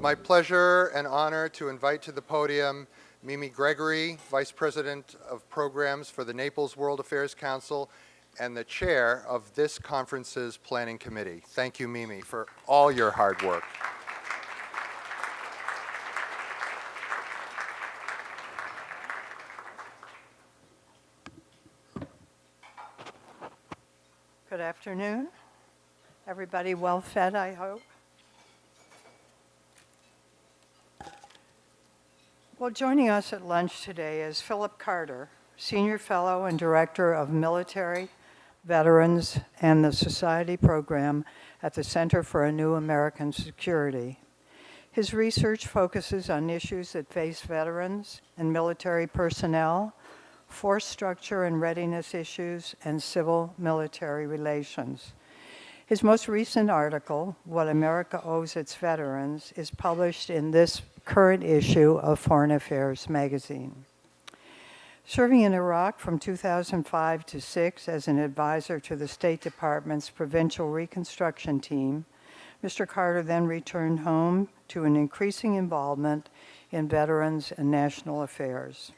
my pleasure and honor to invite to the podium Mimi Gregory, Vice President of Programs for the Naples World Affairs Council and the chair of this conference's planning committee. Thank you, Mimi, for all your hard work. Good afternoon. Everybody well fed, I hope. Well, joining us at lunch today is Phillip Carter, Senior Fellow and Director of Military, Veterans, and the Society Program at the Center for a New American Security. His research focuses on issues that face veterans and military personnel, force structure and readiness issues, and civil-military relations. His most recent article, What America Owes Its Veterans, is published in this current issue of Foreign Affairs magazine. Serving in Iraq from 2005 to 6 as an advisor to the State Department's Provincial Reconstruction Team, Mr. Carter then returned home to an increasing involvement in veterans and national affairs.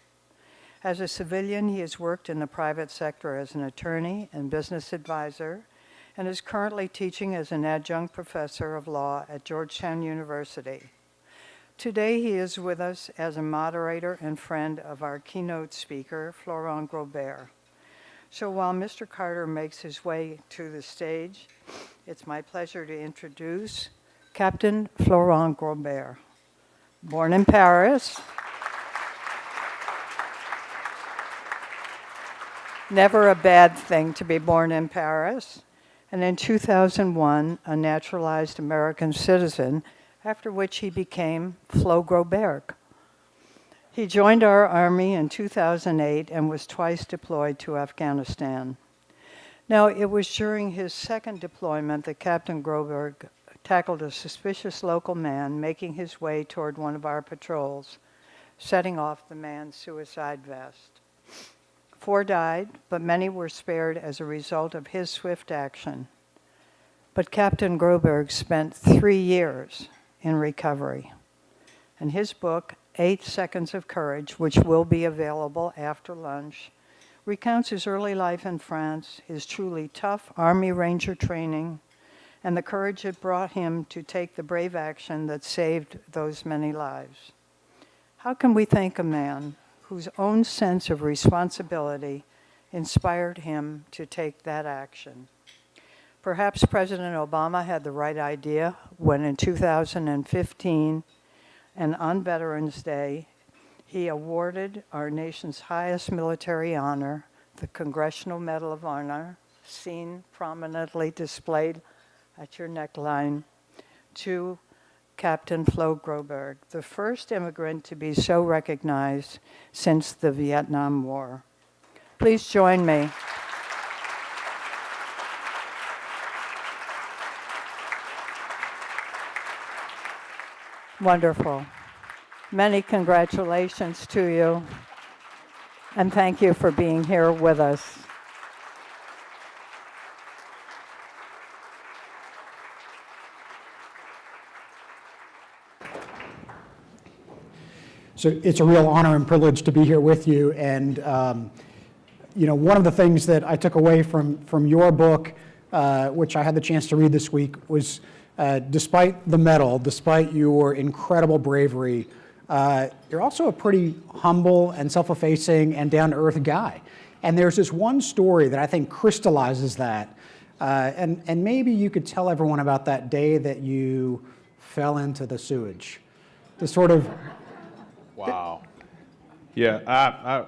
As a civilian, he has worked in the private sector as an attorney and business advisor, and is currently teaching as an adjunct professor of law at Georgetown University. Today, he is with us as a moderator and friend of our keynote speaker, Florent Groberg. So while Mr. Carter makes his way to the stage, it's my pleasure to introduce Captain Florent Groberg. Born in Paris, never a bad thing to be born in Paris, and in 2001, a naturalized American citizen, after which he became Flo Groberg. He joined our Army in 2008 and was twice deployed to Afghanistan. Now, it was during his second deployment that Captain Groberg tackled a suspicious local man making his way toward one of our patrols, setting off the man's suicide vest. 4 died, but many were spared as a result of his swift action. But Captain Groberg spent 3 years in recovery. And his book, 8 Seconds of Courage, which will be available after lunch, recounts his early life in France, his truly tough Army Ranger training, and the courage it brought him to take the brave action that saved those many lives. How can we thank a man whose own sense of responsibility inspired him to take that action? Perhaps President Obama had the right idea when in 2015, and on Veterans Day, he awarded our nation's highest military honor, the Congressional Medal of Honor, seen prominently displayed at your neckline, to Captain Flo Groberg, the first immigrant to be so recognized since the Vietnam War. Please join me. Wonderful. Many congratulations to you, and thank you for being here with us. So it's a real honor and privilege to be here with you. And one of the things that I took away from your book, which I had the chance to read this week, was despite the medal, despite your incredible bravery, you're also a pretty humble and self-effacing and down-to-earth guy. And there's this one story that I think crystallizes that. And maybe you could tell everyone about that day that you fell into the sewage. The sort of... Wow. Yeah,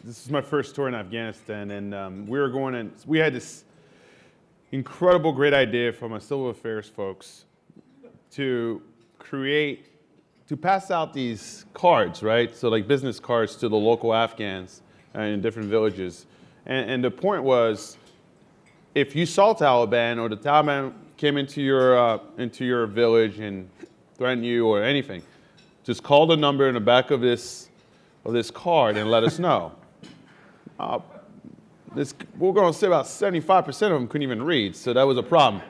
this is my first tour in Afghanistan, and we had this incredible, great idea from our civil affairs folks to pass out these cards, right? So like business cards to the local Afghans in different villages. And the point was, if you saw Taliban or the Taliban came into your village and threatened you or anything, just call the number in the back of this card and let us know. We're going to say about 75% of them couldn't even read, so that was a problem.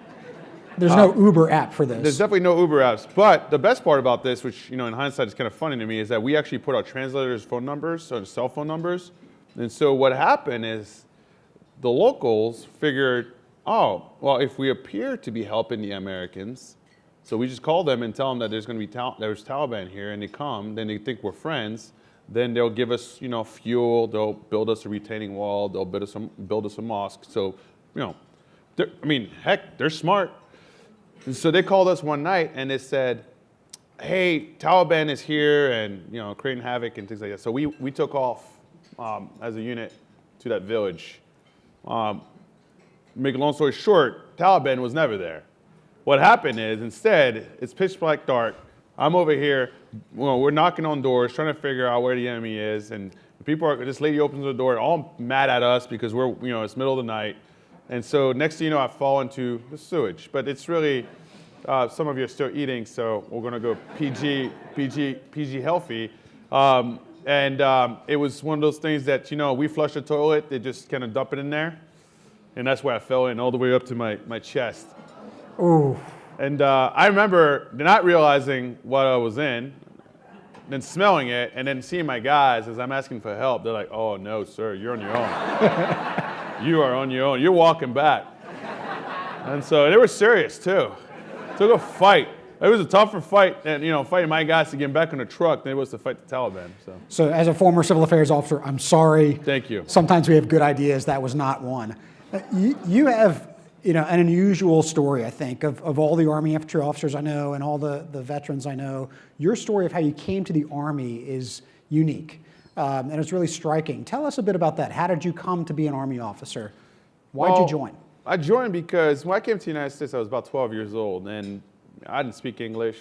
There's no Uber app for this. There's definitely no Uber apps. But the best part about this, which in hindsight is kind of funny to me, is that we actually put our translators' phone numbers, so the cell phone numbers. And so what happened is the locals figured, oh, well, if we appear to be helping the Americans, so we just call them and tell them that there's going to be there's Taliban here, and they come, then they think we're friends. Then they'll give us, fuel. They'll build us a retaining wall. They'll build us a mosque. So, heck, they're smart. And so they called us one night and they said, "Hey, Taliban is here and creating havoc and things like that." So we took off as a unit to that village. Make a long story short, Taliban was never there. What happened is instead it's pitch black dark. I'm over here. We're knocking on doors trying to figure out where the enemy is, and this lady opens the door, all mad at us because we're it's middle of the night. And so next thing you know, I fall into the sewage. But it's really, some of you are still eating, so we're going to go PG healthy. It was one of those things that, we flush the toilet, they just kind of dump it in there. And that's where I fell in, all the way up to my chest. Ooh. And I remember not realizing what I was in, then smelling it, and then seeing my guys as I'm asking for help. They're like, "Oh, no, sir, you're on your own." You are on your own. You're walking back. And so they were serious, too. It took a fight. It was a tougher fight than, fighting my guys to get back in the truck than it was to fight the Taliban. So as a former civil affairs officer, I'm sorry. Thank you. Sometimes we have good ideas. That was not one. You have, an unusual story, I think, of all the Army infantry officers I know and all the veterans I know. Your story of how you came to the Army is unique. And it's really striking. Tell us a bit about that. How did you come to be an Army officer? Why did you join? I joined because when I came to the United States, I was about 12 years old, and I didn't speak English,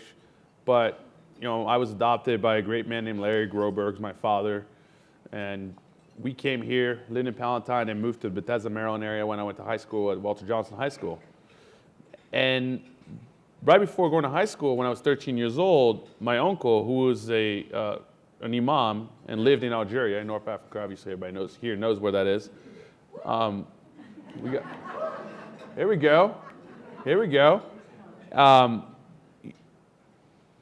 but I was adopted by a great man named Larry Groberg, my father, and we came here, lived in Palatine, and moved to the Bethesda, Maryland area when I went to high school at Walter Johnson High School. And right before going to high school, when I was 13 years old, my uncle, who was an imam and lived in Algeria, in North Africa, obviously everybody knows where that is. Here we go.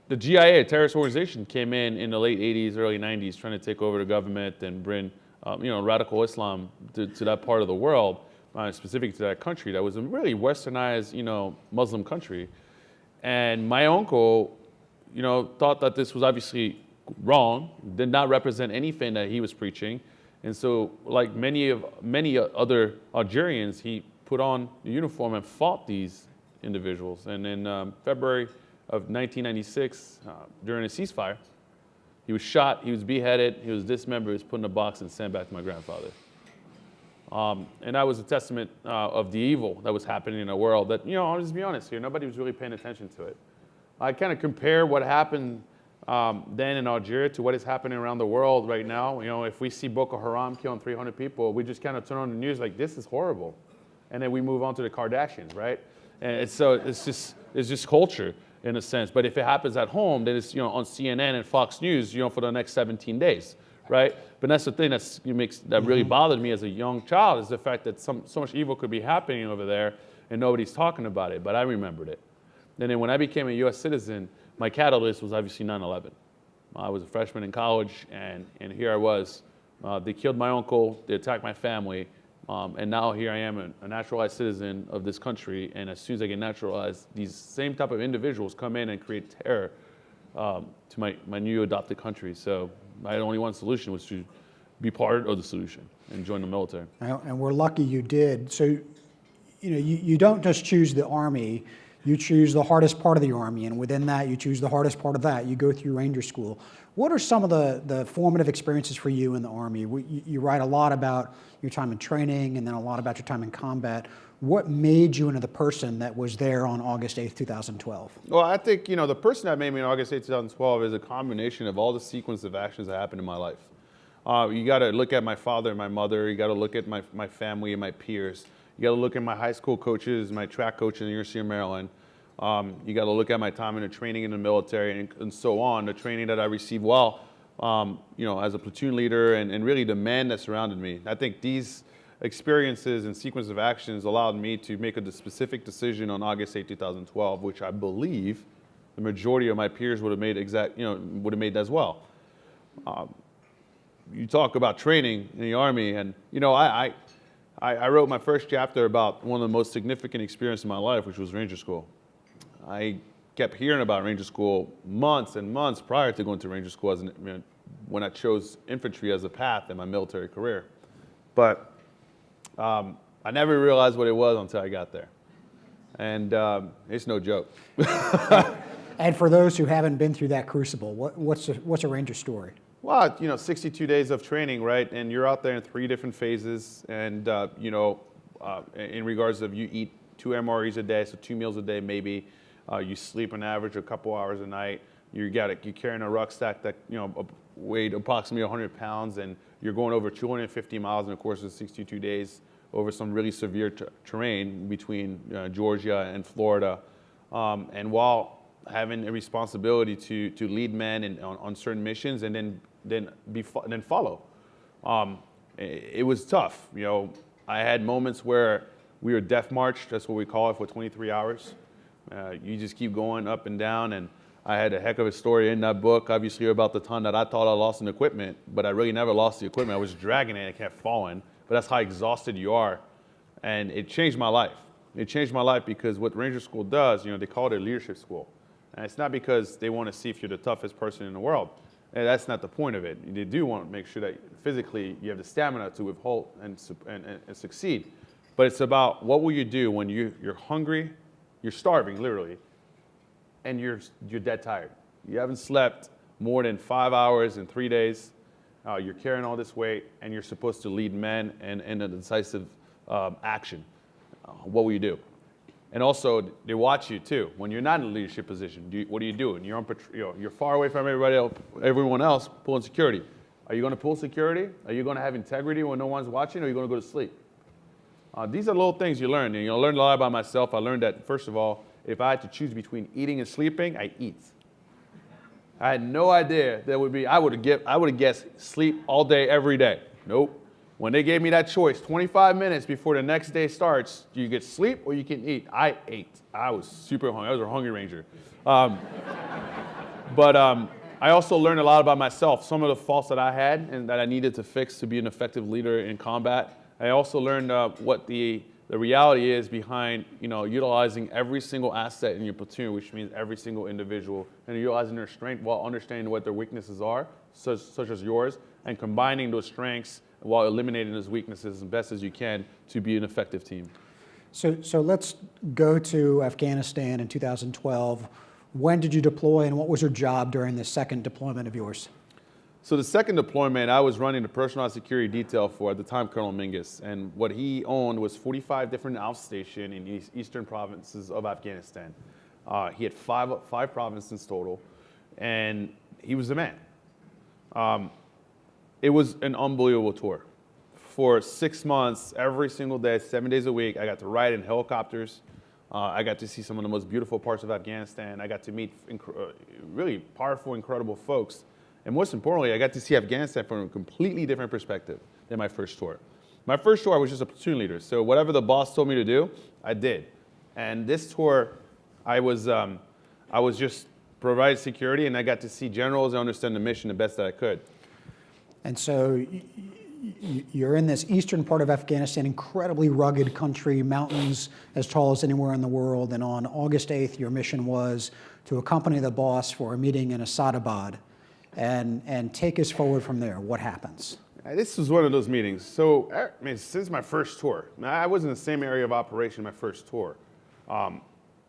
The GIA, a terrorist organization, came in the late 80s, early 90s, trying to take over the government and bring, radical Islam to that part of the world, specific to that country that was a really westernized, Muslim country. And my uncle, thought that this was obviously wrong, did not represent anything that he was preaching. And so, like many other Algerians, he put on the uniform and fought these individuals. And in February of 1996, during a ceasefire, he was shot, he was beheaded, he was dismembered, he was put in a box and sent back to my grandfather. And that was a testament of the evil that was happening in the world that, I'll just be honest here, nobody was really paying attention to it. I kind of compare what happened then in Algeria to what is happening around the world right now. If we see Boko Haram killing 300 people, we just kind of turn on the news like, this is horrible. And then we move on to the Kardashians, right? And it's just culture in a sense. But if it happens at home, then it's on CNN and Fox News, for the next 17 days, right? But that's the thing that really bothered me as a young child, is the fact that so much evil could be happening over there and nobody's talking about it. But I remembered it. And then when I became a U.S. citizen, my catalyst was obviously 9/11. I was a freshman in college, and here I was. They killed my uncle, they attacked my family, and now here I am, a naturalized citizen of this country, and as soon as I get naturalized, these same type of individuals come in and create terror to my new adopted country. So I had only one solution, was to be part of the solution and join the military. And we're lucky you did. So, you don't just choose the Army, you choose the hardest part of the Army, and within that, you choose the hardest part of that. You go through Ranger School. What are some of the formative experiences for you in the Army? You write a lot about your time in training and then a lot about your time in combat. What made you into the person that was there on August 8th, 2012? Well, I think, the person that made me on August 8th, 2012 is a combination of all the sequence of actions that happened in my life. You got to look at my father and my mother. You got to look at my family and my peers. You got to look at my high school coaches, my track coach in the University of Maryland. You got to look at my time in the training in the military and so on, the training that I received while, as a platoon leader and really the men that surrounded me. I think these experiences and sequence of actions allowed me to make a specific decision on August 8, 2012, which I believe the majority of my peers would have made would have made as well. You talk about training in the Army, and I wrote my first chapter about one of the most significant experiences in my life, which was Ranger School. I kept hearing about Ranger School months and months prior to going to Ranger School when I chose infantry as a path in my military career. But I never realized what it was until I got there. And it's no joke. And for those who haven't been through that crucible, what's a Ranger story? Well, 62 days of training, right? And you're out there in 3 different phases. And, in regards of you eat 2 MREs a day, so 2 meals a day maybe. You sleep on average a couple hours a night. You're carrying a rucksack that, weighed approximately 100 pounds, and you're going over 250 miles in the course of 62 days over some really severe terrain between Georgia and Florida. And while having a responsibility to lead men on certain missions and then follow. It was tough. I had moments where we were death marched, that's what we call it, for 23 hours. You just keep going up and down, and I had a heck of a story in that book, obviously, about the time that I thought I lost an equipment, but I really never lost the equipment. I was dragging it and it kept falling, but that's how exhausted you are. And it changed my life. It changed my life because what Ranger School does, they call it a leadership school. And it's not because they want to see if you're the toughest person in the world. And that's not the point of it. They do want to make sure that physically you have the stamina to withhold and succeed. But it's about what will you do when you're hungry, you're starving literally, and you're dead tired. You haven't slept more than 5 hours in 3 days. You're carrying all this weight, and you're supposed to lead men in a decisive action. What will you do? And also, they watch you too. When you're not in a leadership position, what are you doing? You're on patrol. You're far away from everyone else pulling security. Are you going to pull security? Are you going to have integrity when no one's watching, or are you going to go to sleep? These are little things you learn. And I learned a lot about myself. I learned that, first of all, if I had to choose between eating and sleeping, I eat. I had no idea I would have guessed sleep all day, every day. Nope. When they gave me that choice, 25 minutes before the next day starts, do you get sleep or you can eat? I ate. I was super hungry. I was a hungry Ranger. But I also learned a lot about myself, some of the faults that I had and that I needed to fix to be an effective leader in combat. I also learned what the reality is behind, utilizing every single asset in your platoon, which means every single individual, and utilizing their strength while understanding what their weaknesses are, such as yours, and combining those strengths while eliminating those weaknesses as best as you can to be an effective team. So let's go to Afghanistan in 2012. When did you deploy, and what was your job during the second deployment of yours? So the second deployment, I was running the personalized security detail for, at the time, Colonel Mingus. And what he owned was 45 different outstations in eastern provinces of Afghanistan. He had five provinces total, and he was the man. It was an unbelievable tour. For 6 months, every single day, 7 days a week, I got to ride in helicopters. I got to see some of the most beautiful parts of Afghanistan. I got to meet really powerful, incredible folks. And most importantly, I got to see Afghanistan from a completely different perspective than my first tour. My first tour, I was just a platoon leader. So whatever the boss told me to do, I did. And this tour, I was just providing security, and I got to see generals and understand the mission the best that I could. And so you're in this eastern part of Afghanistan, incredibly rugged country, mountains as tall as anywhere in the world. And on August 8th, your mission was to accompany the boss for a meeting in Asadabad and take us forward from there. What happens? This was one of those meetings. So, since my first tour, I was in the same area of operation my first tour.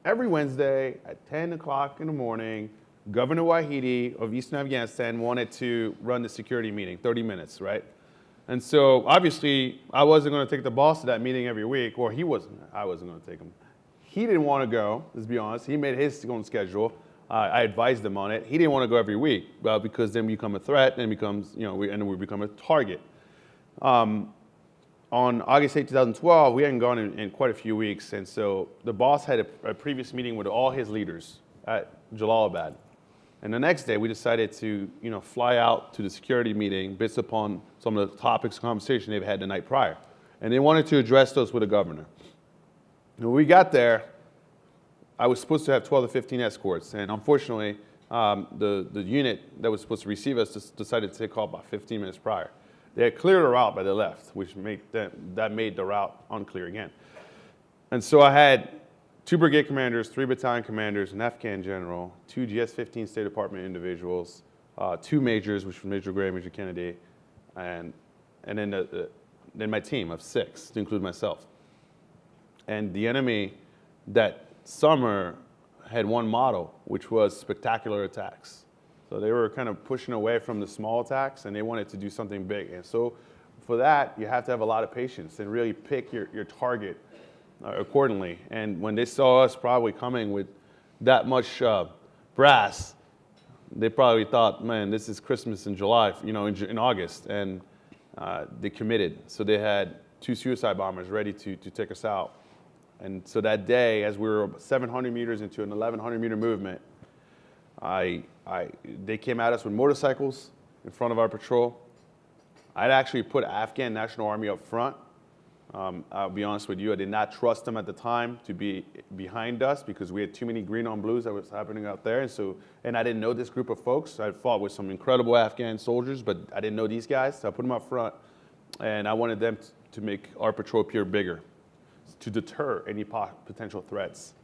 Every Wednesday at 10 o'clock in the morning, Governor Wahidi of Eastern Afghanistan wanted to run the security meeting, 30 minutes, right? And so, obviously, I wasn't going to take the boss to that meeting every week, or he wasn't. I wasn't going to take him. He didn't want to go, let's be honest. He made his own schedule. I advised him on it. He didn't want to go every week, because then we become a threat, and we become a target. On August 8, 2012, we hadn't gone in quite a few weeks, and so the boss had a previous meeting with all his leaders at Jalalabad. And the next day, we decided to, fly out to the security meeting based upon some of the topics of conversation they've had the night prior. And they wanted to address those with the governor. When we got there, I was supposed to have 12 to 15 escorts, and unfortunately, the unit that was supposed to receive us just decided to take off about 15 minutes prior. They had cleared a route by the left, which made the route unclear again. And so I had 2 brigade commanders, 3 battalion commanders, an Afghan general, 2 GS-15 State Department individuals, 2 majors, which were Major Gray, Major Kennedy, and then my team of 6, to include myself. And the enemy that summer had one motto, which was spectacular attacks. So they were kind of pushing away from the small attacks, and they wanted to do something big. And so for that, you have to have a lot of patience and really pick your target accordingly. And when they saw us probably coming with that much brass, they probably thought, man, this is Christmas in July, in August. And they committed. So they had 2 suicide bombers ready to take us out. And so that day, as we were 700 meters into an 1,100 meter movement, they came at us with motorcycles in front of our patrol. I'd actually put Afghan National Army up front. I'll be honest with you, I did not trust them at the time to be behind us because we had too many green on blues that was happening out there. And I didn't know this group of folks. I fought with some incredible Afghan soldiers, but I didn't know these guys, so I put them up front. And I wanted them to make our patrol appear bigger, to deter any potential threats.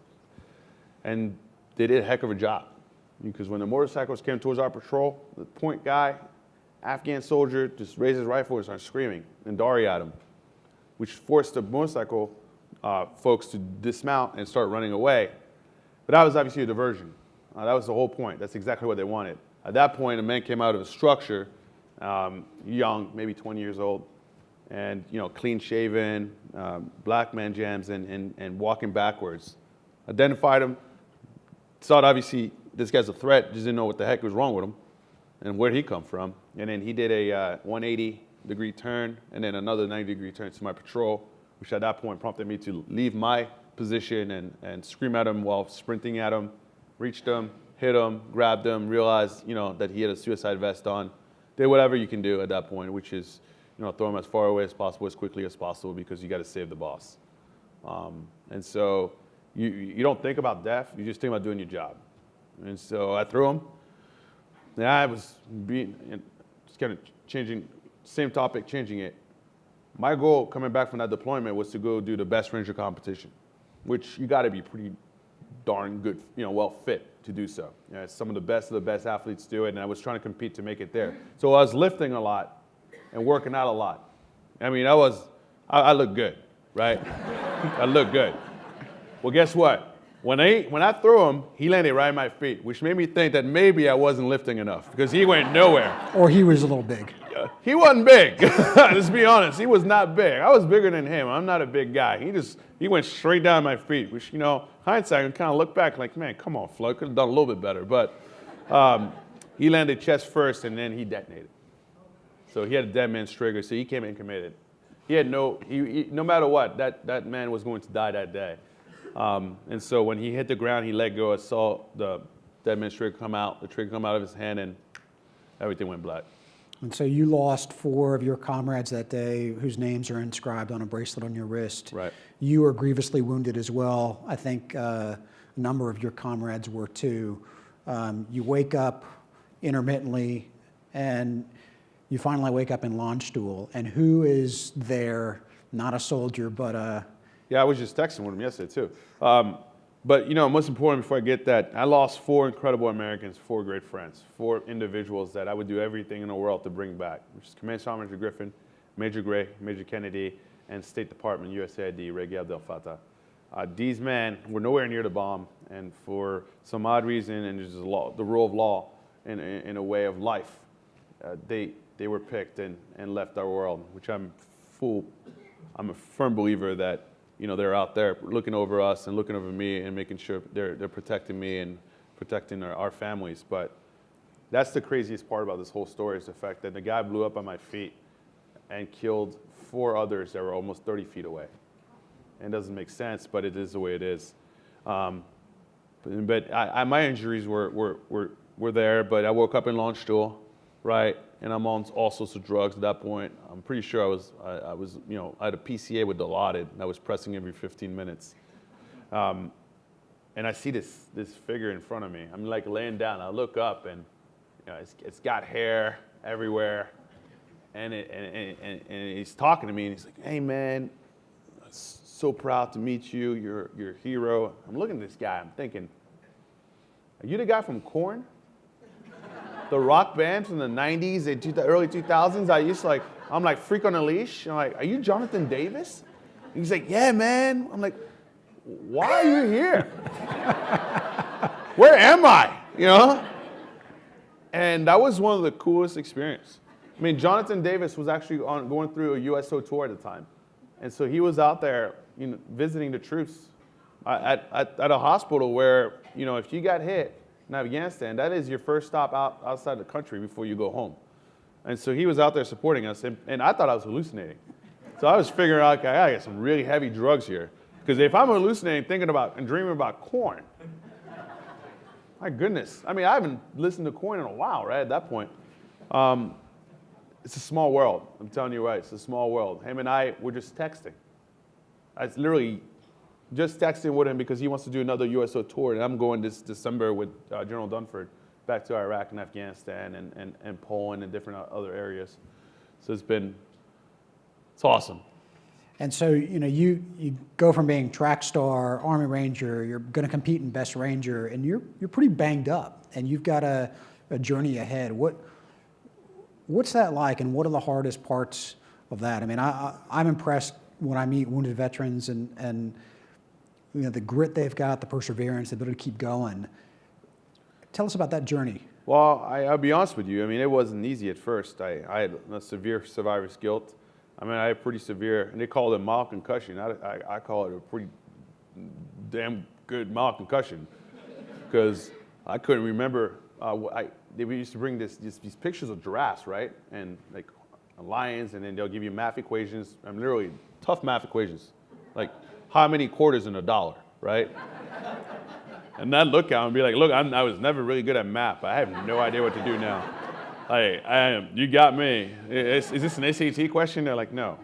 And they did a heck of a job, because when the motorcycles came towards our patrol, the point guy, Afghan soldier, just raised his rifle and started screaming and Dari at him, which forced the motorcycle folks to dismount and start running away. But that was obviously a diversion. That was the whole point. That's exactly what they wanted. At that point, a man came out of a structure, young, maybe 20 years old, and clean shaven, black man jams, and walking backwards. Identified him, thought obviously this guy's a threat, just didn't know what the heck was wrong with him and where'd he come from. And then he did a 180-degree turn and then another 90-degree turn to my patrol, which at that point prompted me to leave my position and scream at him while sprinting at him, reached him, hit him, grabbed him, realized that he had a suicide vest on. Did whatever you can do at that point, which is throw him as far away as possible, as quickly as possible, because you got to save the boss. And so you don't think about death, you just think about doing your job. And so I threw him. And I was just kind of changing, same topic, changing it. My goal coming back from that deployment was to go do the best Ranger competition, which you got to be pretty darn good, well fit to do so. Some of the best athletes do it, and I was trying to compete to make it there. So I was lifting a lot and working out a lot. I mean, I looked good, right? I looked good. Well, guess what? When I threw him, he landed right at my feet, which made me think that maybe I wasn't lifting enough, because he went nowhere. Or he was a little big. He wasn't big. Let's be honest. He was not big. I was bigger than him. I'm not a big guy. He went straight down my feet, which, hindsight, I can kind of look back like, man, come on, Flo, could have done a little bit better. But he landed chest first, and then he detonated. So he had a dead man's trigger, so he came in committed. He had no matter what, that man was going to die that day. And so when he hit the ground, he let go. I saw the dead man's trigger come out, the trigger come out of his hand, and everything went black. And so you lost 4 of your comrades that day, whose names are inscribed on a bracelet on your wrist. Right. You were grievously wounded as well. I think a number of your comrades were too. You wake up intermittently, and you finally wake up in Luncheon. And who is there? Not a soldier, but a... Yeah, I was just texting with him yesterday too. But most important, before I get that, I lost 4 incredible Americans, 4 great friends, 4 individuals that I would do everything in the world to bring back, which is Command Sergeant Major Griffin, Major Gray, Major Kennedy, and State Department USAID, Reggie Abdel Fattah. These men were nowhere near the bomb, and for some odd reason, and just the rule of law in a way of life, they were picked and left our world, which I'm a firm believer that they're out there looking over us and looking over me and making sure they're protecting me and protecting our families. But that's the craziest part about this whole story, is the fact that the guy blew up at my feet and killed 4 others that were almost 30 feet away. And it doesn't make sense, but it is the way it is. But my injuries were there, but I woke up in Luncheon. right? And I'm on all sorts of drugs at that point. I'm pretty sure I was, I had a PCA with Dilaudid, and I was pressing every 15 minutes. And I see this figure in front of me. I'm like laying down. I look up, and it's got hair everywhere, and he's talking to me, and he's like, "Hey man, so proud to meet you. You're a hero." I'm looking at this guy. I'm thinking, "Are you the guy from Korn? The rock band from the 90s and early 2000s?" I'm like freak on a leash. I'm like, "Are you Jonathan Davis?" And he's like, "Yeah, man." I'm like, "Why are you here? Where am I?" And that was one of the coolest experiences. I mean, Jonathan Davis was actually going through a USO tour at the time. And so he was out there, visiting the troops at a hospital where, if you got hit in Afghanistan, that is your first stop outside the country before you go home. And so he was out there supporting us, and I thought I was hallucinating. So I was figuring out, okay, I got some really heavy drugs here. Because if I'm hallucinating, thinking about and dreaming about Korn, my goodness. I mean, I haven't listened to Korn in a while, right, at that point. It's a small world. I'm telling you right, it's a small world. Him and I were just texting. I was literally just texting with him because he wants to do another USO tour, and I'm going this December with General Dunford back to Iraq and Afghanistan and Poland and different other areas. So it's awesome. And so, you go from being track star, Army Ranger, you're going to compete in Best Ranger, and you're pretty banged up, and you've got a journey ahead. What's that like, and what are the hardest parts of that? I mean, I'm impressed when I meet wounded veterans and the grit they've got, the perseverance, the ability to keep going. Tell us about that journey. Well, I'll be honest with you. I mean, it wasn't easy at first. I had a severe survivor's guilt. I mean, I had pretty severe, and they call it mild concussion. I call it a pretty damn good mild concussion because I couldn't remember. They used to bring these pictures of giraffes, right? And like lions, and then they'll give you math equations. I mean, literally tough math equations. Like how many quarters in a dollar, right? And I'd look at them and be like, "Look, I was never really good at math. I have no idea what to do now. You got me. Is this an SAT question?" They're like, "No."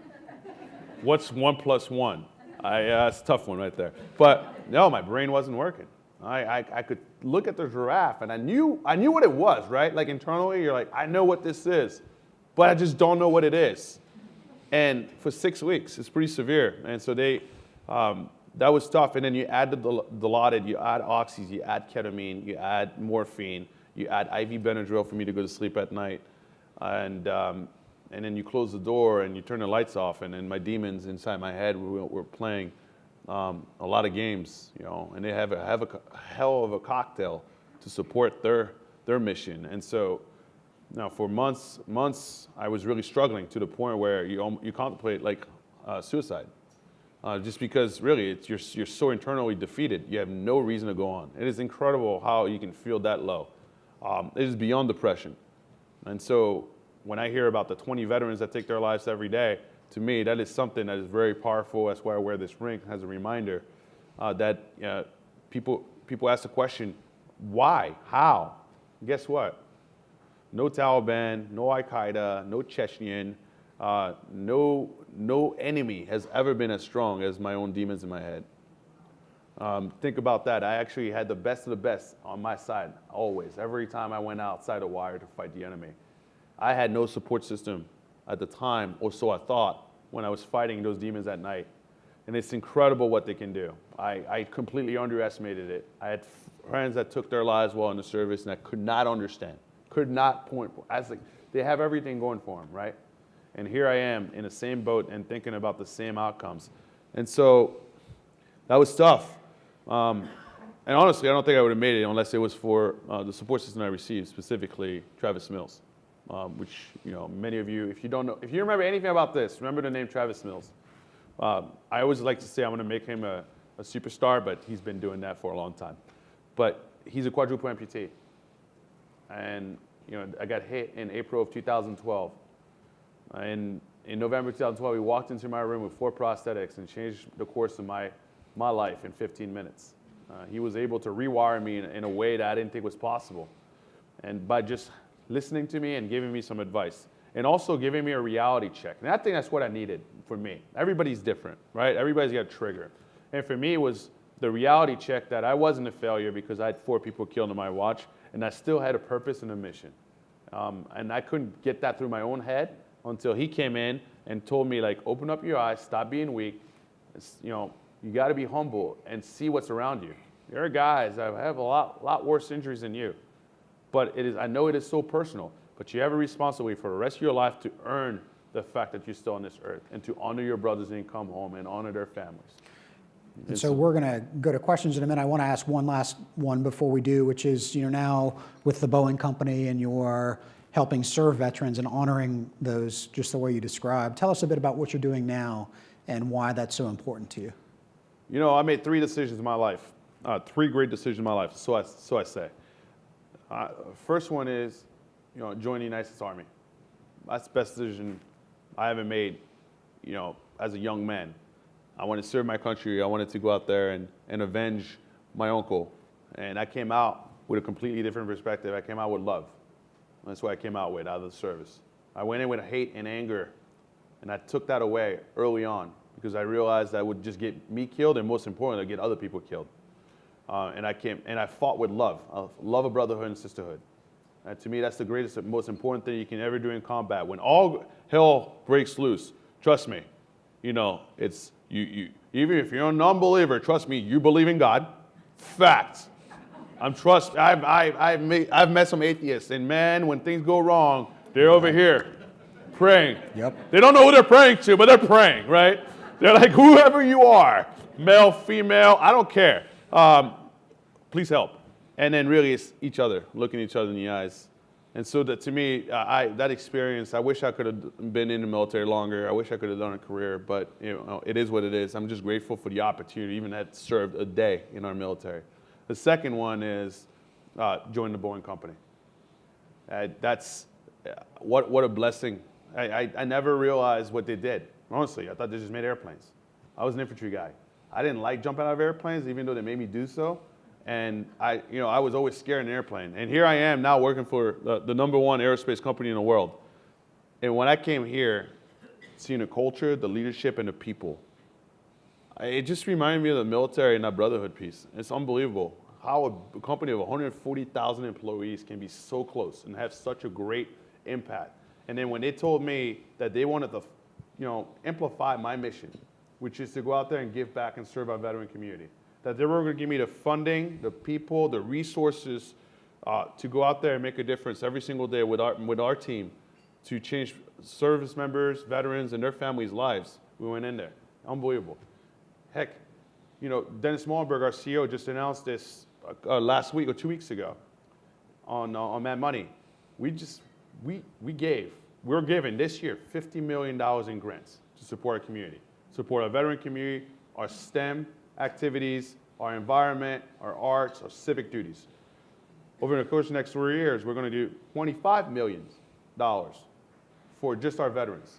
"What's 1 + 1? That's a tough one right there. But no, my brain wasn't working. I could look at the giraffe, and I knew what it was, right? Like internally, you're like, I know what this is, but I just don't know what it is. And for 6 weeks, it's pretty severe. And so that was tough. And then you add the Dilaudid, you add oxys, you add ketamine, you add morphine, you add IV Benadryl for me to go to sleep at night, and then you close the door and you turn the lights off, and then my demons inside my head were playing a lot of games, and they have a hell of a cocktail to support their mission. And so, for months, I was really struggling to the point where you contemplate suicide, just because really you're so internally defeated, you have no reason to go on. It is incredible how you can feel that low. It is beyond depression. And so when I hear about the 20 veterans that take their lives every day, to me, that is something that is very powerful. That's why I wear this ring as a reminder that people ask the question, why? How? Guess what? No Taliban, no Al-Qaeda, no Chechen, no enemy has ever been as strong as my own demons in my head. Think about that. I actually had the best of the best on my side, always. Every time I went outside a wire to fight the enemy. I had no support system at the time, or so I thought, when I was fighting those demons at night. And it's incredible what they can do. I completely underestimated it. I had friends that took their lives while in the service, and I could not understand, could not point. They have everything going for them, right? And here I am in the same boat and thinking about the same outcomes. And so that was tough. And honestly, I don't think I would have made it unless it was for the support system I received, specifically Travis Mills, which many of you, if you remember anything about this, remember the name Travis Mills. I always like to say I'm going to make him a superstar, but he's been doing that for a long time. But he's a quadruple amputee, and I got hit in April of 2012. And in November 2012, he walked into my room with 4 prosthetics and changed the course of my life in 15 minutes. He was able to rewire me in a way that I didn't think was possible. And by just listening to me and giving me some advice, and also giving me a reality check. And I think that's what I needed for me. Everybody's different, right? Everybody's got a trigger. And for me, it was the reality check that I wasn't a failure because I had 4 people killed on my watch, and I still had a purpose and a mission. And I couldn't get that through my own head until he came in and told me, like, open up your eyes, stop being weak. You got to be humble and see what's around you. There are guys that have a lot worse injuries than you. But I know it is so personal, but you have a responsibility for the rest of your life to earn the fact that you're still on this earth and to honor your brothers and come home and honor their families. And so we're going to go to questions in a minute. I want to ask one last one before we do, which is, now with the Boeing company and you're helping serve veterans and honoring those just the way you described. Tell us a bit about what you're doing now and why that's so important to you. I made 3 decisions in my life, 3 great decisions in my life, so I say. First one is, join the United States Army. That's the best decision I ever made, as a young man. I wanted to serve my country. I wanted to go out there and avenge my uncle. And I came out with a completely different perspective. I came out with love. That's what I came out with, out of the service. I went in with hate and anger, and I took that away early on because I realized that would just get me killed, and most importantly, get other people killed. And I fought with love of brotherhood and sisterhood. And to me, that's the greatest, most important thing you can ever do in combat. When all hell breaks loose, trust me, it's you. Even if you're a non-believer, trust me, you believe in God. Facts. I've met some atheists, and man, when things go wrong, they're over here praying. Yep. They don't know who they're praying to, but they're praying, right? They're like, whoever you are, male, female, I don't care. Please help. And then really it's each other, looking each other in the eyes. And so that to me, that experience, I wish I could have been in the military longer. I wish I could have done a career, but it is what it is. I'm just grateful for the opportunity, even that served a day in our military. The second one is join the Boeing company. That's what a blessing. I never realized what they did. Honestly, I thought they just made airplanes. I was an infantry guy. I didn't like jumping out of airplanes, even though they made me do so. And I was always scared in an airplane. And here I am now working for the #1 aerospace company in the world. And when I came here, seeing the culture, the leadership, and the people, it just reminded me of the military and that brotherhood piece. It's unbelievable how a company of 140,000 employees can be so close and have such a great impact. And then when they told me that they wanted to, amplify my mission, which is to go out there and give back and serve our veteran community, that they were going to give me the funding, the people, the resources to go out there and make a difference every single day with our team to change service members, veterans, and their families' lives. We went in there. Unbelievable. Heck, Dennis Molenberg, our CEO, just announced this last week or 2 weeks ago on Mad Money. We're giving this year $50 million in grants to support our community, support our veteran community, our STEM activities, our environment, our arts, our civic duties. Over the course of the next 3 years, we're going to do $25 million for just our veterans.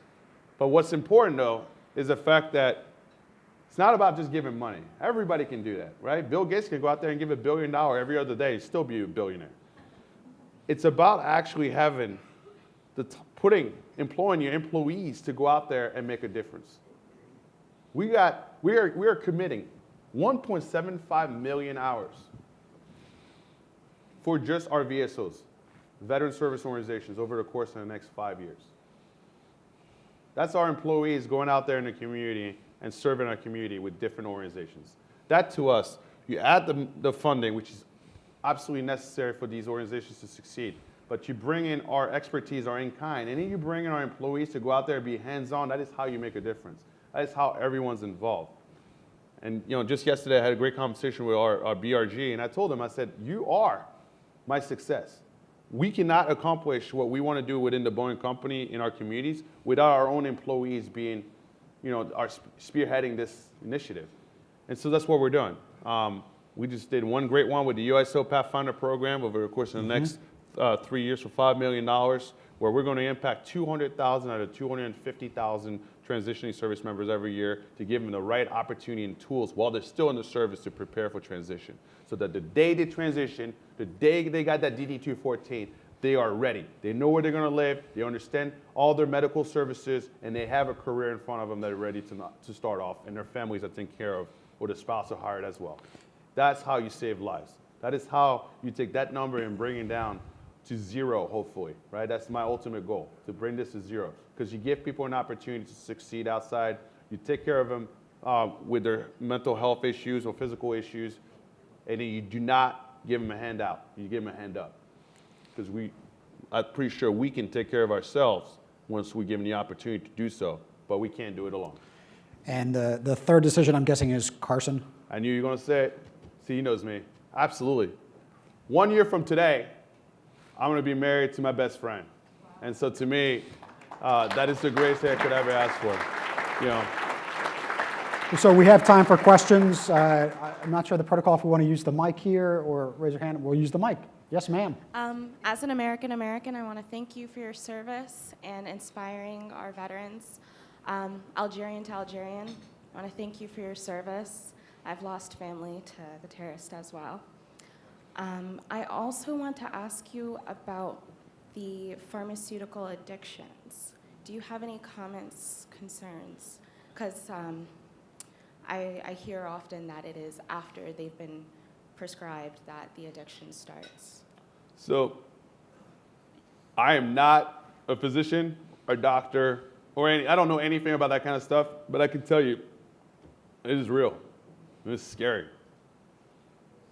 But what's important, though, is the fact that it's not about just giving money. Everybody can do that, right? Bill Gates can go out there and give $1 billion every other day and still be a billionaire. It's about actually having employing your employees to go out there and make a difference. We are committing 1.75 million hours for just our VSOs, veteran service organizations, over the course of the next 5 years. That's our employees going out there in the community and serving our community with different organizations. That, to us, you add the funding, which is absolutely necessary for these organizations to succeed, but you bring in our expertise, our in-kind, and then you bring in our employees to go out there and be hands-on. That is how you make a difference. That is how everyone's involved. And just yesterday I had a great conversation with our BRG, and I told them, I said, you are my success. We cannot accomplish what we want to do within the Boeing company in our communities without our own employees being, spearheading this initiative. And so that's what we're doing. We just did one great one with the USO Pathfinder program over the course of the next 3 years for $5 million, where we're going to impact 200,000 out of 250,000 transitioning service members every year to give them the right opportunity and tools while they're still in the service to prepare for transition. So that the day they transition, the day they got that DD-214, they are ready. They know where they're going to live. They understand all their medical services, and they have a career in front of them that are ready to start off, and their families are taken care of, or the spouse are hired as well. That's how you save lives. That is how you take that number and bring it down to zero, hopefully, right? That's my ultimate goal, to bring this to zero. Because you give people an opportunity to succeed outside. You take care of them with their mental health issues or physical issues, and then you do not give them a handout. You give them a hand up. Because I'm pretty sure we can take care of ourselves once we give them the opportunity to do so, but we can't do it alone. And the third decision, I'm guessing, is Carson. I knew you were going to say it. See, he knows me. Absolutely. 1 year from today, I'm going to be married to my best friend. And so to me, that is the greatest thing I could ever ask for. You know. So we have time for questions. I'm not sure the protocol if we want to use the mic here or raise your hand. We'll use the mic. Yes, ma'am. As an American, I want to thank you for your service and inspiring our veterans. Algerian to Algerian, I want to thank you for your service. I've lost family to the terrorist as well. I also want to ask you about the pharmaceutical addictions. Do you have any comments, concerns? Because I hear often that it is after they've been prescribed that the addiction starts. So I am not a physician or doctor or I don't know anything about that kind of stuff, but I can tell you it is real. It's scary.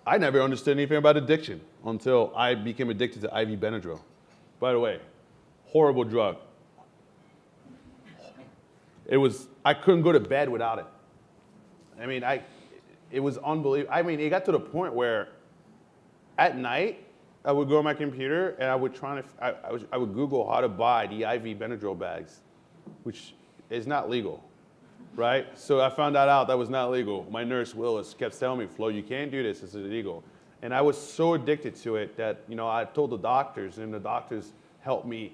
I never understood anything about addiction until I became addicted to IV Benadryl. By the way, horrible drug. I couldn't go to bed without it. I mean, it was unbelievable. I mean, it got to the point where at night, I would go on my computer and I would Google how to buy the IV Benadryl bags, which is not legal, right? So I found out that was not legal. My nurse, Willis, kept telling me, Flo, you can't do this, this is illegal. And I was so addicted to it that, I told the doctors, and the doctors helped me,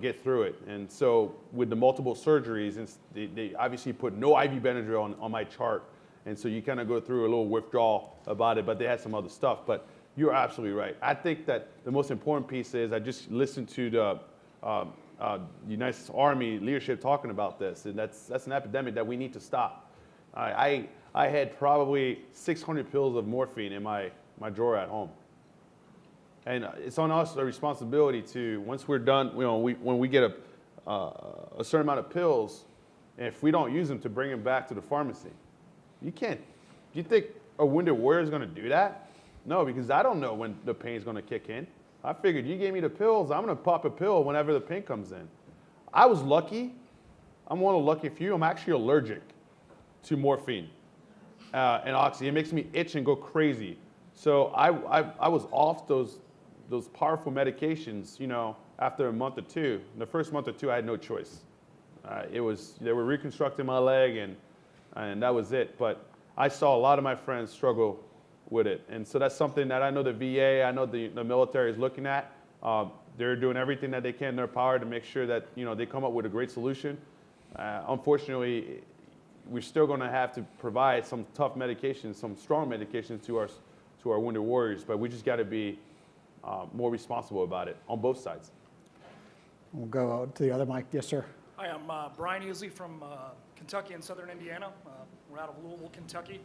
get through it. And so with the multiple surgeries, and they obviously put no IV Benadryl on my chart. And so you kind of go through a little withdrawal about it, but they had some other stuff. But you're absolutely right. I think that the most important piece is I just listened to the United States Army leadership talking about this, and that's an epidemic that we need to stop. I had probably 600 pills of morphine in my drawer at home. And it's on us a responsibility to, once we're done, when we get a certain amount of pills, and if we don't use them, to bring them back to the pharmacy. You can't. Do you think a wounded warrior is going to do that? No, because I don't know when the pain is going to kick in. I figured you gave me the pills, I'm going to pop a pill whenever the pain comes in. I was lucky. I'm one of the lucky few. I'm actually allergic to morphine and oxy. It makes me itch and go crazy. So I was off those powerful medications, after a month or two. In the first month or two, I had no choice. They were reconstructing my leg, and that was it. But I saw a lot of my friends struggle with it. And so that's something that I know the VA, I know the military is looking at. They're doing everything that they can in their power to make sure that, they come up with a great solution. Unfortunately, we're still going to have to provide some tough medications, some strong medications to our wounded warriors, but we just got to be more responsible about it on both sides. We'll go to the other mic. Yes, sir. Hi, I'm Brian Easley from Kentucky and Southern Indiana. We're out of Louisville, Kentucky.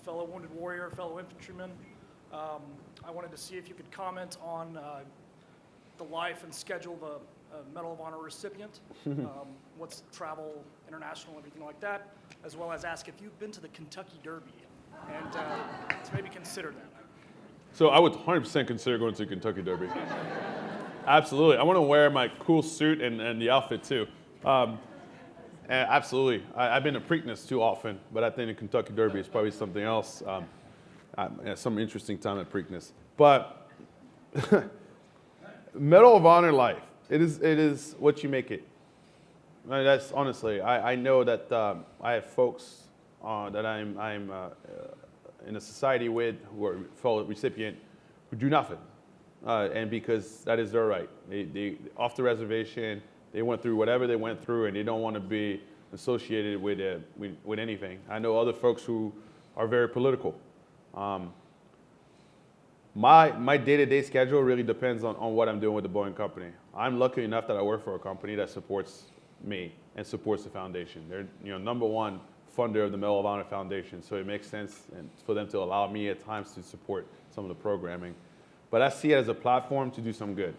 Fellow wounded warrior, fellow infantryman. I wanted to see if you could comment on the life and schedule of a Medal of Honor recipient. What's travel, international, everything like that, as well as ask if you've been to the Kentucky Derby and to maybe consider that. So I would 100% consider going to the Kentucky Derby. Absolutely. I want to wear my cool suit and the outfit too. Absolutely. I've been to Preakness too often, but I think the Kentucky Derby is probably something else. Some interesting time at Preakness. But Medal of Honor life, it is what you make it. That's honestly, I know that I have folks that I'm in a society with who are fellow recipient who do nothing. And because that is their right. They off the reservation, they went through whatever they went through, and they don't want to be associated with anything. I know other folks who are very political. My day-to-day schedule really depends on what I'm doing with the Boeing company. I'm lucky enough that I work for a company that supports me and supports the foundation. They're number one funder of the Medal of Honor Foundation, so it makes sense for them to allow me at times to support some of the programming. But I see it as a platform to do some good.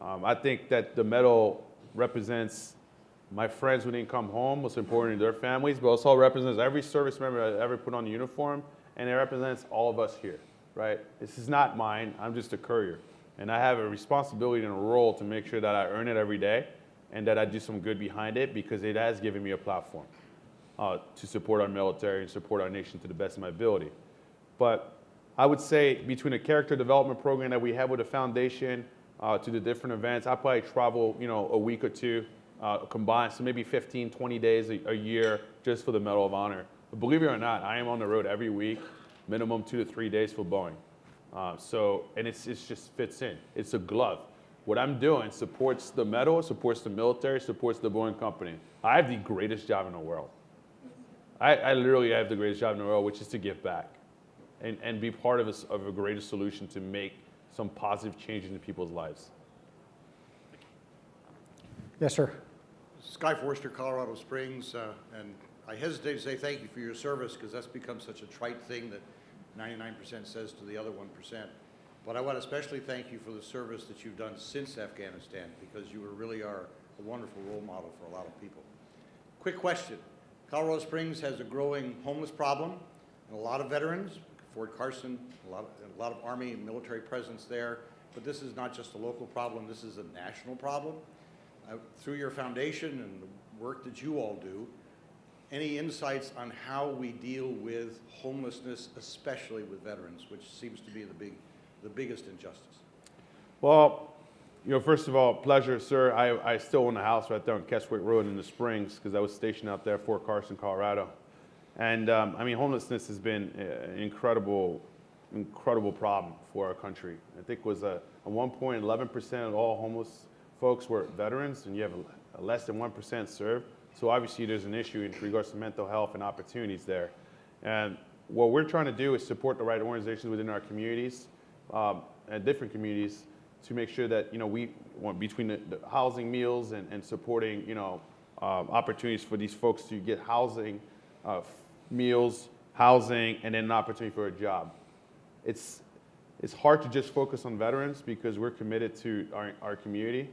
I think that the medal represents my friends who didn't come home, most importantly their families, but also represents every service member that ever put on the uniform, and it represents all of us here, right? This is not mine, I'm just a courier. And I have a responsibility and a role to make sure that I earn it every day and that I do some good behind it, because it has given me a platform to support our military and support our nation to the best of my ability. But I would say between the character development program that we have with the foundation to the different events, I probably travel a week or two combined, so maybe 15, 20 days a year just for the Medal of Honor. But believe it or not, I am on the road every week, minimum 2 to 3 days for Boeing. And it's just fits in. It's a glove. What I'm doing supports the medal, supports the military, supports the Boeing company. I have the greatest job in the world. I literally have the greatest job in the world, which is to give back and be part of a greater solution to make some positive changes in people's lives. Yes, sir. Sky Forster, Colorado Springs, and I hesitate to say thank you for your service because that's become such a trite thing that 99% says to the other 1%. But I want to especially thank you for the service that you've done since Afghanistan, because you really are a wonderful role model for a lot of people. Quick question. Colorado Springs has a growing homeless problem and a lot of veterans. Fort Carson, a lot of Army and military presence there. But this is not just a local problem, this is a national problem. Through your foundation and the work that you all do, any insights on how we deal with homelessness, especially with veterans, which seems to be the biggest injustice? Well, first of all, pleasure, sir. I still own a house right there on Keswick Road in the Springs because I was stationed out there, Fort Carson, Colorado. And homelessness has been an incredible problem for our country. I think it was at one point 11% of all homeless folks were veterans, and you have less than 1% served. So obviously there's an issue in regards to mental health and opportunities there. And what we're trying to do is support the right organizations within our communities, and different communities, to make sure that we want between the housing, meals, and supporting opportunities for these folks to get housing, meals, housing, and then an opportunity for a job. It's hard to just focus on veterans because we're committed to our community.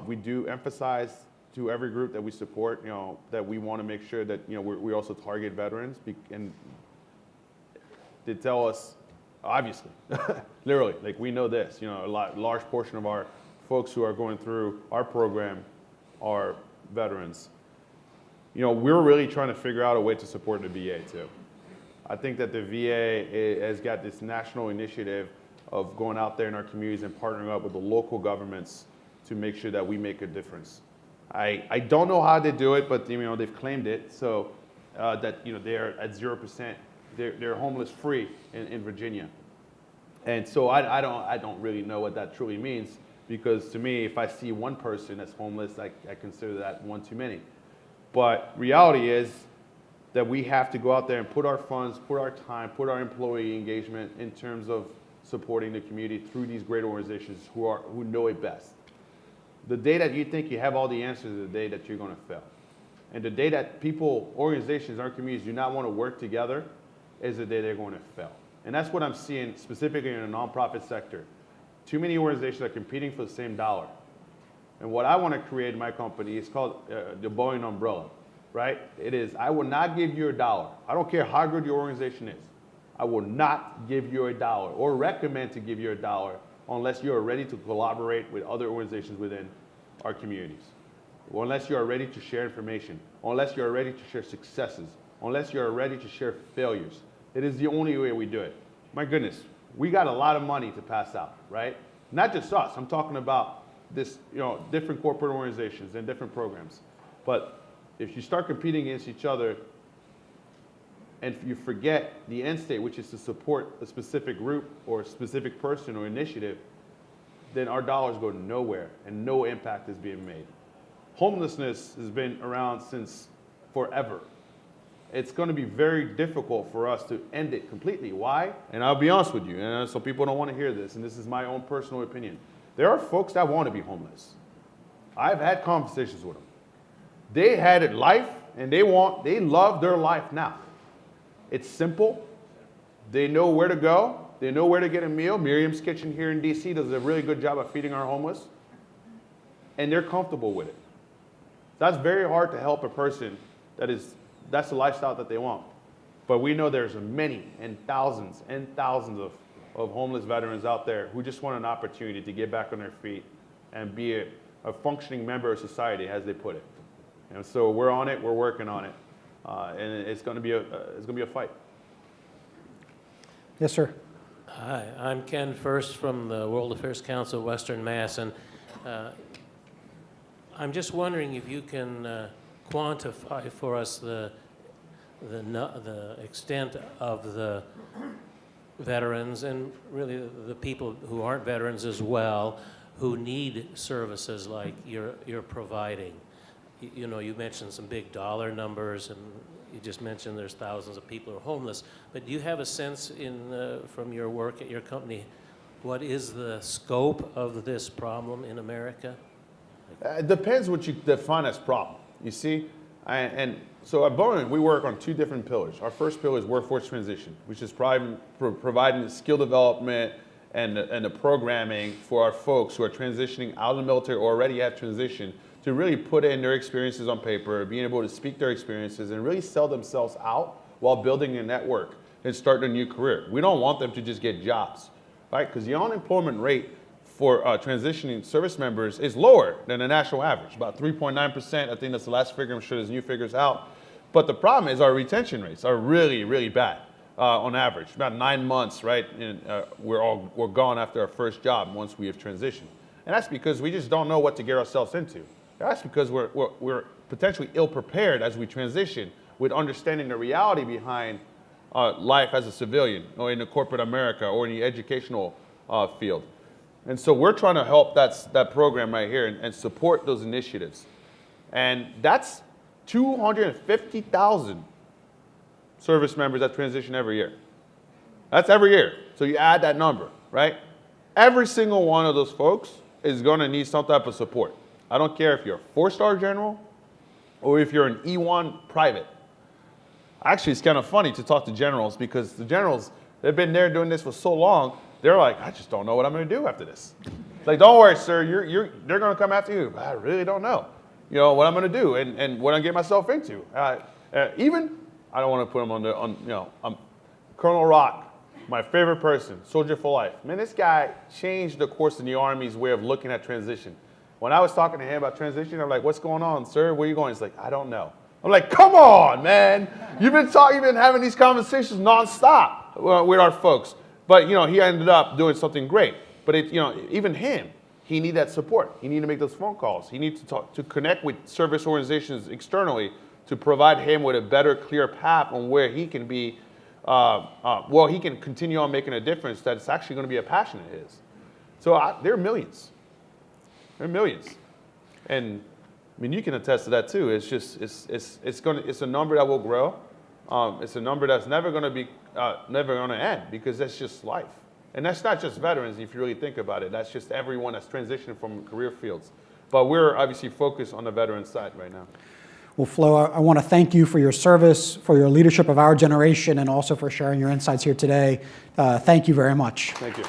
We do emphasize to every group that we support, that we want to make sure that we also target veterans, and they tell us, obviously, literally, like we know this, a large portion of our folks who are going through our program are veterans. We're really trying to figure out a way to support the VA too. I think that the VA has got this national initiative of going out there in our communities and partnering up with the local governments to make sure that we make a difference. I don't know how they do it, but they've claimed it, so that they're at 0%. They're homeless free in Virginia. And so I don't really know what that truly means, because to me, if I see one person that's homeless, I consider that one too many. But reality is that we have to go out there and put our funds, put our time, put our employee engagement in terms of supporting the community through these great organizations who know it best. The day that you think you have all the answers is the day that you're going to fail. And the day that organizations, our communities do not want to work together is the day they're going to fail. And that's what I'm seeing specifically in the nonprofit sector. Too many organizations are competing for the same dollar. And what I want to create in my company is called the Boeing umbrella, right? It is, I will not give you $1. I don't care how good your organization is. I will not give you $1 or recommend to give you $1 unless you are ready to collaborate with other organizations within our communities, or unless you are ready to share information, unless you are ready to share successes, unless you are ready to share failures. It is the only way we do it. My goodness, we got a lot of money to pass out, right? Not just us. I'm talking about this, different corporate organizations and different programs. But if you start competing against each other and you forget the end state, which is to support a specific group or a specific person or initiative, then our dollars go nowhere and no impact is being made. Homelessness has been around since forever. it's going to be very difficult for us to end it completely. Why? And I'll be honest with you, and so people don't want to hear this, and this is my own personal opinion. There are folks that want to be homeless. I've had conversations with them. They had a life, and they love their life now. It's simple. They know where to go. They know where to get a meal. Miriam's Kitchen here in DC does a really good job of feeding our homeless, and they're comfortable with it. That's very hard to help a person that's the lifestyle that they want. But we know there's many and thousands of homeless veterans out there who just want an opportunity to get back on their feet and be a functioning member of society, as they put it. And so we're on it, we're working on it, and it's going to be a fight. Yes, sir. Hi, I'm Ken First from the World Affairs Council, Western Mass, and I'm just wondering if you can quantify for us the extent of the veterans and really the people who aren't veterans as well, who need services like you're providing. You know, you mentioned some big dollar numbers, and you just mentioned there's thousands of people who are homeless. But do you have a sense from your work at your company, what is the scope of this problem in America? It depends what you define as problem. You see, and so at Boeing we work on two different pillars. Our first pillar is workforce transition, which is providing the skill development and the programming for our folks who are transitioning out of the military or already have transitioned, to really put in their experiences on paper, being able to speak their experiences and really sell themselves out while building a network and starting a new career. We don't want them to just get jobs, right? Because the unemployment rate for transitioning service members is lower than the national average, about 3.9%. I think that's the last figure. I'm sure there's new figures out. But the problem is our retention rates are really, really bad on average. About 9 months, right? And we're gone after our first job once we have transitioned. And that's because we just don't know what to get ourselves into. That's because we're potentially ill-prepared as we transition with understanding the reality behind life as a civilian or in the corporate America or in the educational field. And so we're trying to help that program right here and support those initiatives. And that's 250,000 service members that transition every year. That's every year. So you add that number, right? Every single one of those folks is going to need some type of support. I don't care if you're a 4-star general or if you're an E1 private. Actually, it's kind of funny to talk to generals because the generals, they've been there doing this for so long, they're like, I just don't know what I'm going to do after this. It's like, don't worry, sir, they're going to come after you. I really don't know, what I'm going to do and what I'm getting myself into. Even, I don't want to put him on Colonel Rock, my favorite person, soldier for life. Man, this guy changed the course of the Army's way of looking at transition. When I was talking to him about transition, I'm like, what's going on, sir? Where are you going? He's like, I don't know. I'm like, come on, man. You've been having these conversations nonstop with our folks. But, he ended up doing something great. But, even him, he needed that support. He needed to make those phone calls. He needed to connect with service organizations externally to provide him with a better, clear path on where he can be, he can continue on making a difference that's actually going to be a passion of his. So there are millions. There are millions, and I mean you can attest to that too. It's just it's a number that will grow. It's a number that's never going to end because that's just life, and that's not just veterans. If you really think about it, that's just everyone that's transitioning from career fields. But we're obviously focused on the veteran side right now. Well, Flo, I want to thank you for your service, for your leadership of our generation, and also for sharing your insights here today. Thank you very much. Thank you.